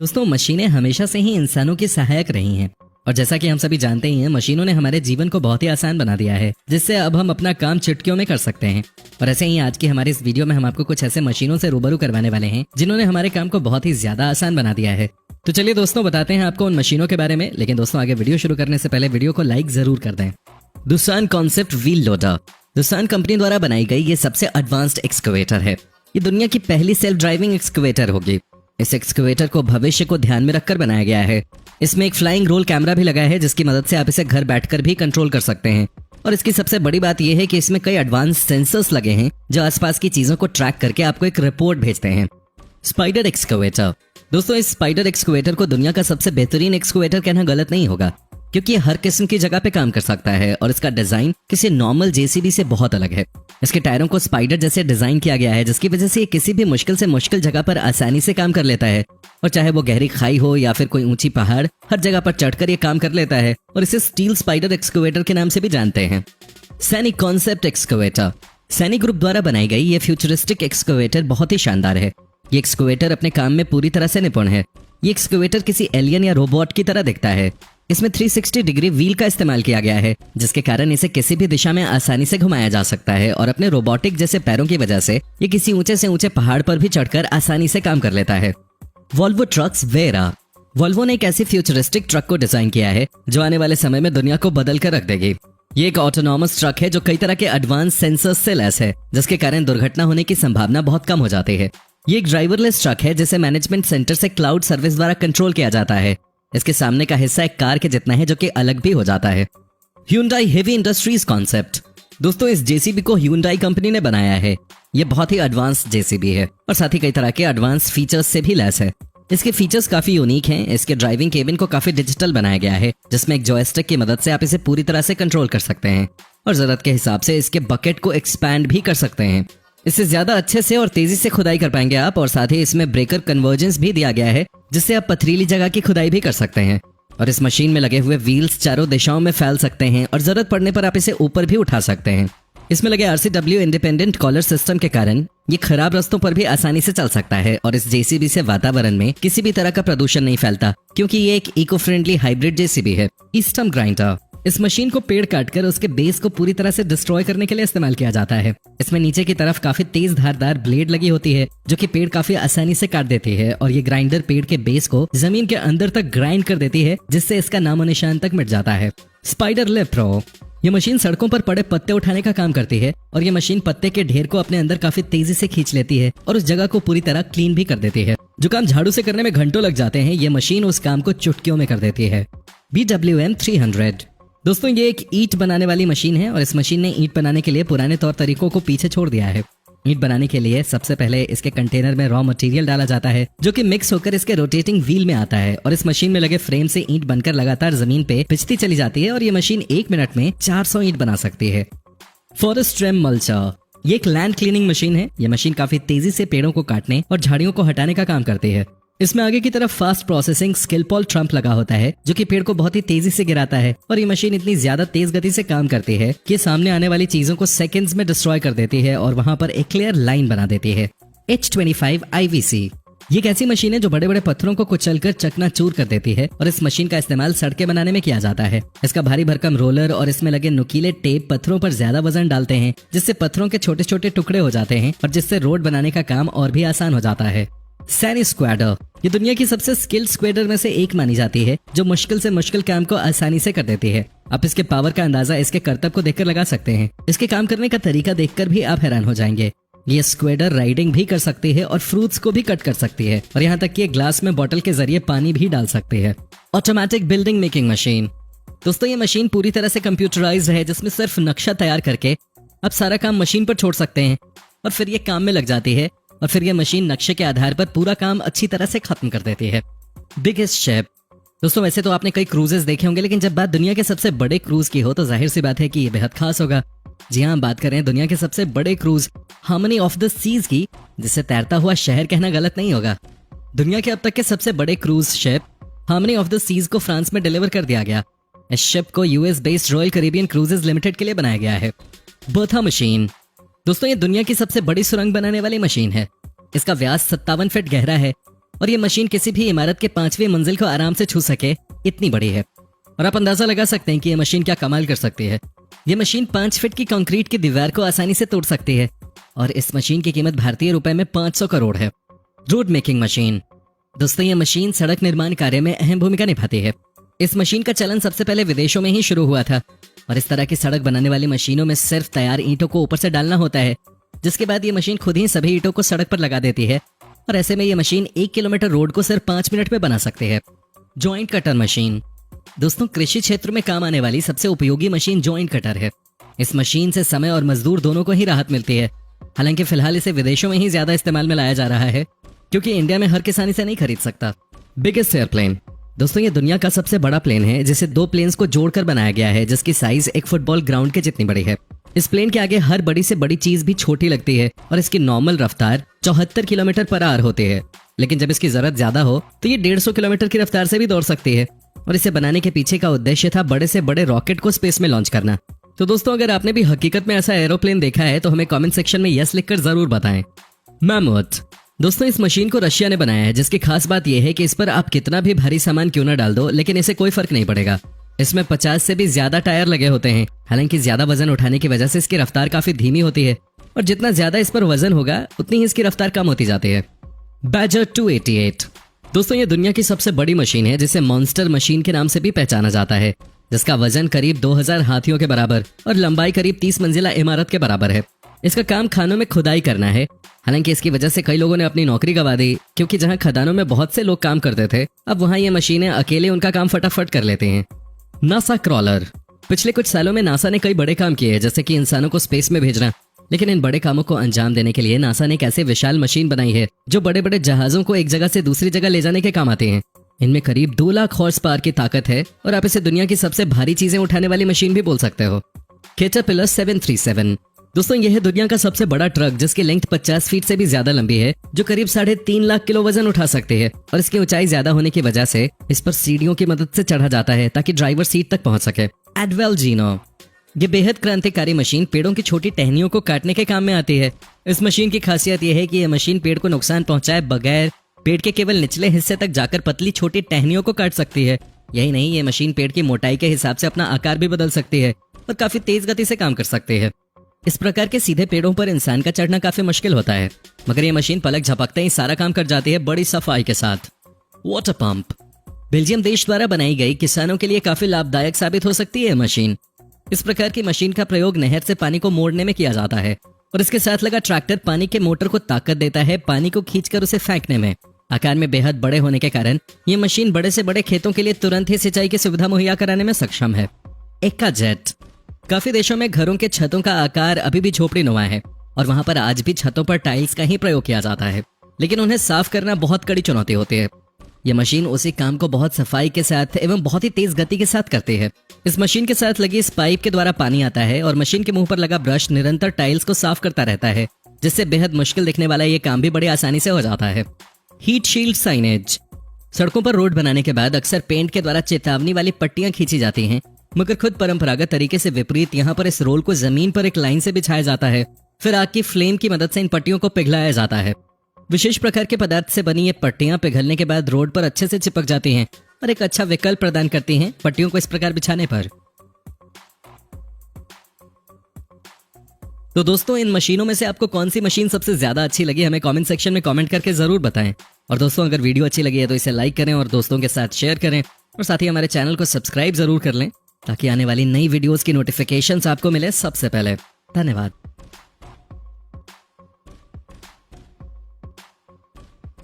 दोस्तों, मशीनें हमेशा से ही इंसानों की सहायक रही हैं और जैसा कि हम सभी जानते ही हैं, मशीनों ने हमारे जीवन को बहुत ही आसान बना दिया है, जिससे अब हम अपना काम चुटकियों में कर सकते हैं। और ऐसे ही आज की हमारी इस वीडियो में हम आपको कुछ ऐसे मशीनों से रूबरू करवाने वाले हैं जिन्होंने हमारे काम को बहुत ही ज्यादा आसान बना दिया है। तो चलिए दोस्तों, बताते हैं आपको उन मशीनों के बारे में। लेकिन दोस्तों, आगे वीडियो शुरू करने से पहले वीडियो को लाइक जरूर कर दें। दुसान कॉन्सेप्ट व्हील लोडर दुसान कंपनी द्वारा बनाई गई ये सबसे एडवांस्ड एक्सकवेटर है। ये दुनिया की पहली सेल्फ ड्राइविंग एक्सकवेटर होगी। इस एक्सकवेटर को भविष्य को ध्यान में रखकर बनाया गया है। इसमें एक फ्लाइंग रोल कैमरा भी लगा है, जिसकी मदद से आप इसे घर बैठकर भी कंट्रोल कर सकते हैं। और इसकी सबसे बड़ी बात यह है कि इसमें कई एडवांस सेंसर्स लगे हैं जो आसपास की चीजों को ट्रैक करके आपको एक रिपोर्ट भेजते हैं। स्पाइडर एक्सकवेटर दोस्तों, इस स्पाइडर एक्सकवेटर को दुनिया का सबसे बेहतरीन एक्सकवेटर कहना गलत नहीं होगा, क्योंकि ये हर किस्म की जगह पे काम कर सकता है और इसका डिजाइन किसी नॉर्मल जेसीबी से बहुत अलग है। इसके टायरों को स्पाइडर जैसे डिजाइन किया गया है, जिसकी वजह से ये किसी भी मुश्किल से मुश्किल जगह पर आसानी से काम कर लेता है। और चाहे वो गहरी खाई हो या फिर कोई ऊंची पहाड़, हर जगह पर चढ़कर ये काम कर लेता है और इसे स्टील स्पाइडर एक्सकवेटर के नाम से भी जानते हैं। Saini concept excavator Saini group द्वारा बनाई गई ये फ्यूचरिस्टिक एक्सकवेटर बहुत ही शानदार है। ये एक्सकवेटर अपने काम में पूरी तरह से निपुण है। ये एक्सकवेटर किसी एलियन या रोबोट की तरह दिखता है। इसमें 360 डिग्री व्हील का इस्तेमाल किया गया है, जिसके कारण इसे किसी भी दिशा में आसानी से घुमाया जा सकता है और अपने रोबोटिक जैसे पैरों की वजह से ये किसी ऊंचे से ऊंचे पहाड़ पर भी चढ़कर आसानी से काम कर लेता है। वोल्वो ट्रक्स वेरा वोल्वो ने एक ऐसी फ्यूचरिस्टिक ट्रक को डिजाइन किया है जो आने वाले समय में दुनिया को बदल कर रख देगी। ये एक ऑटोनॉमस ट्रक है जो कई तरह के एडवांस सेंसर्स से लैस है, जिसके कारण दुर्घटना होने की संभावना बहुत कम हो जाती है। ये एक ड्राइवरलेस ट्रक है जिसे मैनेजमेंट सेंटर से क्लाउड सर्विस द्वारा कंट्रोल किया जाता है। इसके सामने का हिस्सा एक कार के जितना है, जो कि अलग भी हो जाता है। Hyundai हेवी इंडस्ट्रीज कॉन्सेप्ट दोस्तों, इस जेसीबी को Hyundai कंपनी ने बनाया है। ये बहुत ही एडवांस जेसीबी है और साथ ही कई तरह के एडवांस फीचर्स से भी लैस है। इसके फीचर्स काफी यूनिक हैं। इसके ड्राइविंग केबिन को काफी डिजिटल बनाया गया है, जिसमें एक जॉयस्टिक की मदद से आप इसे पूरी तरह से कंट्रोल कर सकते हैं और जरूरत के हिसाब से इसके बकेट को एक्सपैंड भी कर सकते हैं। इससे ज्यादा अच्छे से और तेजी से खुदाई कर पाएंगे आप। और साथ ही इसमें ब्रेकर कन्वर्जेंस भी दिया गया है, जिससे आप पथरीली जगह की खुदाई भी कर सकते हैं। और इस मशीन में लगे हुए व्हील्स चारों दिशाओं में फैल सकते हैं और जरूरत पड़ने पर आप इसे ऊपर भी उठा सकते हैं। इसमें लगे RCW इंडिपेंडेंट कॉलर सिस्टम के कारण ये खराब रास्तों पर भी आसानी से चल सकता है। और इस जेसीबी से वातावरण में किसी भी तरह का प्रदूषण नहीं फैलता, क्योंकि ये एक इको फ्रेंडली हाइब्रिड जेसीबी है। स्टम्प ग्राइंडर इस मशीन को पेड़ काटकर उसके बेस को पूरी तरह से डिस्ट्रॉय करने के लिए इस्तेमाल किया जाता है। इसमें नीचे की तरफ काफी तेज धारदार ब्लेड लगी होती है, जो कि पेड़ काफी आसानी से काट देती है। और ये ग्राइंडर पेड़ के बेस को जमीन के अंदर तक ग्राइंड कर देती है, जिससे इसका नामो निशान तक मिट जाता है। स्पाइडर लिफ्ट प्रो ये मशीन सड़कों पर पड़े पत्ते उठाने का काम करती है और ये मशीन पत्ते के ढेर को अपने अंदर काफी तेजी से खींच लेती है और उस जगह को पूरी तरह क्लीन भी कर देती है। जो काम झाड़ू से करने में घंटों लग जाते हैं, ये मशीन उस काम को चुटकियों में कर देती है। BWM 300 दोस्तों, ये एक ईंट बनाने वाली मशीन है और इस मशीन ने ईंट बनाने के लिए पुराने तौर तरीकों को पीछे छोड़ दिया है। ईंट बनाने के लिए सबसे पहले इसके कंटेनर में रॉ मटेरियल डाला जाता है, जो कि मिक्स होकर इसके रोटेटिंग व्हील में आता है और इस मशीन में लगे फ्रेम से ईंट बनकर लगातार जमीन पे पिचती चली जाती है और ये मशीन 1 मिनट में 400 ईंट बना सकती है। फॉरेस्ट ट्रिम मल्चर ये एक लैंड क्लीनिंग मशीन है। ये मशीन काफी तेजी से पेड़ों को काटने और झाड़ियों को हटाने का काम करती है। इसमें आगे की तरफ फास्ट प्रोसेसिंग स्किलपॉल ट्रम्प लगा होता है, जो कि पेड़ को बहुत ही तेजी से गिराता है। और ये मशीन इतनी ज्यादा तेज गति से काम करती है कि सामने आने वाली चीजों को सेकंड्स में डिस्ट्रॉय कर देती है और वहां पर एक क्लियर लाइन बना देती है। H25 IVC ये एक ऐसी मशीन है जो बड़े बड़े पत्थरों को कुचलकर चकनाचूर कर देती है और इस मशीन का इस्तेमाल सड़कें बनाने में किया जाता है। इसका भारी भरकम रोलर और इसमें लगे नुकीले टेप पत्थरों पर ज्यादा वजन डालते हैं, जिससे पत्थरों के छोटे छोटे टुकड़े हो जाते हैं और जिससे रोड बनाने का काम और भी आसान हो जाता है। सैनी स्क्वाडर ये दुनिया की सबसे स्किल्ड स्क्वेडर में से एक मानी जाती है, जो मुश्किल से मुश्किल काम को आसानी से कर देती है। आप इसके पावर का अंदाजा इसके करतब को देखकर लगा सकते हैं। इसके काम करने का तरीका देखकर भी आप हैरान हो जाएंगे। ये स्क्वेडर राइडिंग भी कर सकती है और फ्रूट्स को भी कट कर सकती है और यहाँ तक कि ये ग्लास में बोतल के जरिए पानी भी डाल सकती है। ऑटोमेटिक बिल्डिंग मेकिंग मशीन दोस्तों, ये मशीन पूरी तरह से कंप्यूटराइज्ड है, जिसमें सिर्फ नक्शा तैयार करके आप सारा काम मशीन पर छोड़ सकते हैं और फिर ये काम में लग जाती है और फिर ये मशीन नक्शे के आधार पर पूरा काम अच्छी तरह से खत्म कर देती है। बिगेस्ट शिप दोस्तों, वैसे तो आपने कई क्रूजेस देखे होंगे, लेकिन जब बात दुनिया के सबसे बड़े क्रूज की हो तो जाहिर सी बात है कि ये बेहद खास होगा। जी हाँ, बात करें दुनिया के सबसे बड़े cruise Harmony of the Seas की, जिसे तैरता हुआ शहर कहना गलत नहीं होगा। दुनिया के अब तक के सबसे बड़े cruise ship Harmony of the Seas को फ्रांस में डिलीवर कर दिया गया। इस शिप को US based Royal Caribbean Cruises Limited के लिए बनाया गया है। बर्था मशीन दोस्तों, ये दुनिया की सबसे बड़ी सुरंग बनाने वाली मशीन है। इसका व्यास 57 फीट गहरा है और ये मशीन किसी भी इमारत के 5वीं मंजिल को आराम से छू सके, इतनी बड़ी है। और आप अंदाजा लगा सकते हैं कि ये मशीन क्या कमाल कर सकती है। ये मशीन 5 फीट की कंक्रीट की दीवार को आसानी से तोड़ सकती है और इस मशीन की कीमत भारतीय रुपए में 500 करोड़ है। Road making machine. दोस्तों, ये मशीन सड़क निर्माण कार्य में अहम भूमिका निभाती है। इस मशीन का चलन सबसे पहले विदेशों में ही शुरू हुआ था और इस तरह की सड़क बनाने वाली मशीनों में सिर्फ तैयार ईंटों को ऊपर से डालना होता है, जिसके बाद ये मशीन खुद ही सभी ईंटों को सड़क पर लगा देती है और ऐसे में ये मशीन 1 किलोमीटर रोड को सिर्फ 5 मिनट में बना सकती है। Joint cutter machine. दोस्तों, कृषि क्षेत्र में काम आने वाली सबसे उपयोगी मशीन जॉइंट कटर है। इस मशीन से समय और मजदूर दोनों को ही राहत मिलती है। हालांकि फिलहाल इसे विदेशों में ही ज्यादा इस्तेमाल में लाया जा रहा है, क्योंकि इंडिया में हर किसान इसे नहीं खरीद सकता। Biggest airplane. दोस्तों, ये दुनिया का सबसे बड़ा प्लेन है जिसे 2 प्लेन्स को जोड़कर बनाया गया है, जिसकी साइज एक फुटबॉल ग्राउंड के जितनी बड़ी है। इस प्लेन के आगे हर बड़ी से बड़ी चीज भी छोटी लगती है और इसकी नॉर्मल रफ्तार 74 किलोमीटर पर आवर होती है। लेकिन जब इसकी जरूरत ज्यादा हो तो ये 150 किलोमीटर की रफ्तार से भी दौड़ सकती है और इसे बनाने के पीछे का उद्देश्य था बड़े से बड़े रॉकेट को स्पेस में लॉन्च करना। तो दोस्तों, अगर आपने भी हकीकत में ऐसा एरोप्लेन देखा है तो हमें कमेंट सेक्शन में यस लिखकर जरूर बताएं। मैमोथ। दोस्तों, इस मशीन को रशिया ने बनाया है, जिसकी खास बात यह है कि इस पर आप कितना भी भारी सामान क्यों ना डाल दो, लेकिन इसे कोई फर्क नहीं पड़ेगा। इसमें 50 से भी ज्यादा टायर लगे होते हैं। हालांकि ज्यादा वजन उठाने की वजह से इसकी रफ्तार काफी धीमी होती है और जितना ज्यादा इस पर वजन होगा उतनी ही इसकी रफ्तार कम होती जाती है। बैजर 288। दोस्तों, ये दुनिया की सबसे बड़ी मशीन है जिसे मॉन्स्टर मशीन के नाम से भी पहचाना जाता है, जिसका वजन करीब 2000 हाथियों के बराबर और लंबाई करीब 30 मंजिला इमारत के बराबर है। इसका काम खानों में खुदाई करना है। हालांकि इसकी वजह से कई लोगों ने अपनी नौकरी गंवा दी, क्योंकि जहां खदानों में बहुत से लोग काम करते थे, अब वहां ये मशीनें अकेले उनका काम फटाफट कर लेते हैं। NASA crawler. पिछले कुछ सालों में नासा ने कई बड़े काम किए हैं, जैसे कि इंसानों को स्पेस में भेजना। लेकिन इन बड़े कामों को अंजाम देने के लिए नासा ने एक ऐसे विशाल मशीन बनाई है जो बड़े बड़े जहाजों को एक जगह से दूसरी जगह ले जाने के काम आते हैं। इनमें करीब 2 लाख हॉर्स पावर की ताकत है और आप इसे दुनिया की सबसे भारी चीजें उठाने वाली मशीन भी बोल सकते हो। कैटरपिलर 737। दोस्तों, यह है दुनिया का सबसे बड़ा ट्रक जिसकी लेंथ 50 फीट से भी ज्यादा लंबी है, जो करीब 3.5 लाख किलो वजन उठा सकती है। और इसकी ऊंचाई ज्यादा होने की वजह से इस पर सीढ़ियों की मदद से चढ़ा जाता है ताकि ड्राइवर सीट तक पहुंच सके। एडवेल जीनो। ये बेहद क्रांतिकारी मशीन पेड़ों की छोटी टहनियों को काटने के काम में आती है। इस मशीन की खासियत यह है कि यह मशीन पेड़ को नुकसान पहुंचाए बगैर पेड़ के केवल निचले हिस्से तक जाकर पतली छोटी टहनियों को काट सकती है। यही नहीं, ये मशीन पेड़ की मोटाई के हिसाब से अपना आकार भी बदल सकती है और काफी तेज गति से काम कर सकती है। इस प्रकार के सीधे पेड़ों पर इंसान का चढ़ना काफी मुश्किल होता है, मगर ये मशीन पलक झपकते ही सारा काम कर जाती है बड़ी सफाई के साथ। Water pump. बेल्जियम देश द्वारा बनाई गई किसानों के लिए काफी लाभदायक साबित हो सकती है मशीन। इस प्रकार की मशीन का प्रयोग नहर से पानी को मोड़ने में किया जाता है और इसके साथ लगा ट्रैक्टर पानी के मोटर को ताकत देता है पानी को खींचकर उसे फेंकने में। आकार में बेहद बड़े होने के कारण ये मशीन बड़े से बड़े खेतों के लिए तुरंत ही सिंचाई की सुविधा मुहैया कराने में सक्षम है। एक्का जेट। काफी देशों में घरों के छतों का आकार अभी भी झोपड़ी नुमा है और वहां पर आज भी छतों पर टाइल्स का ही प्रयोग किया जाता है, लेकिन उन्हें साफ करना बहुत कड़ी चुनौती होती है। यह मशीन उसी काम को बहुत सफाई के साथ एवं बहुत ही तेज गति के साथ करती है। इस मशीन के साथ लगी इस पाइप के द्वारा पानी आता है और मशीन के मुंह पर लगा ब्रश निरंतर टाइल्स को साफ करता रहता है, जिससे बेहद मुश्किल दिखने वाला ये काम भी बड़ी आसानी से हो जाता है। Heat shield signage. सड़कों पर रोड बनाने के बाद अक्सर पेंट के द्वारा चेतावनी वाली पट्टियां खींची जाती हैं, मगर खुद परंपरागत तरीके से विपरीत यहाँ पर इस रोल को जमीन पर एक लाइन से बिछाया जाता है, फिर आग की फ्लेम की मदद से इन पट्टियों को पिघलाया जाता है। विशेष प्रकार के पदार्थ से बनी ये पट्टियां पिघलने के बाद रोड पर अच्छे से चिपक जाती हैं और एक अच्छा विकल्प प्रदान करती हैं पट्टियों को इस प्रकार बिछाने पर। तो दोस्तों, इन मशीनों में से आपको कौन सी मशीन सबसे ज्यादा अच्छी लगी हमें कमेंट सेक्शन में कमेंट करके जरूर बताएं। और दोस्तों, अगर वीडियो अच्छी लगी है तो इसे लाइक करें और दोस्तों के साथ शेयर करें और साथ ही हमारे चैनल को सब्सक्राइब जरूर कर लें ताकि आने वाली नई वीडियोस की नोटिफिकेशंस आपको मिले सबसे पहले। धन्यवाद।